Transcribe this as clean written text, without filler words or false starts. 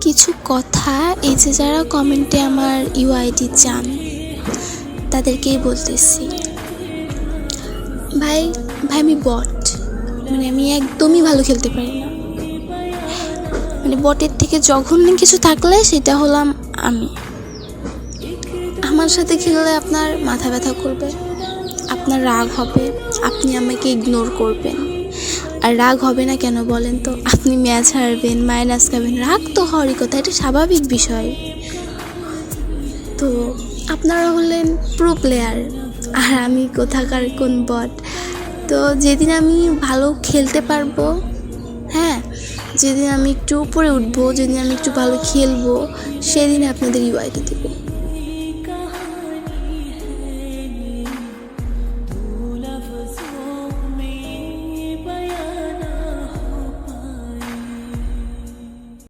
কিছু কথা এই যে যারা কমেন্টে আমার ইউআইডি চান তাদেরকেই বলতেছি। ভাই ভাই আমি বট, মানে আমি একদমই ভালো খেলতে পারি না। মানে বটের থেকে জঘন্য কিছু থাকলে সেটা হলাম আমি। আমার সাথে খেললে আপনার মাথা ব্যথা করবে, আপনার রাগ হবে, আপনি আমাকে ইগনোর করবেন। আর রাগ হবে না কেন বলেন তো? আপনি ম্যাচ হারবেন, মাইনাস খাবেন, রাগ তো হওয়ারই কথা, এটা স্বাভাবিক বিষয়। তো আপনারা হলেন প্রো প্লেয়ার আর আমি কোথাকার কোন বট। তো যেদিন আমি ভালো খেলতে পারবো, হ্যাঁ, যেদিন আমি একটু উপরে উঠবো, যেদিন আমি একটু ভালো খেলবো, সেদিন আপনাদের ইউআইডি দেবো।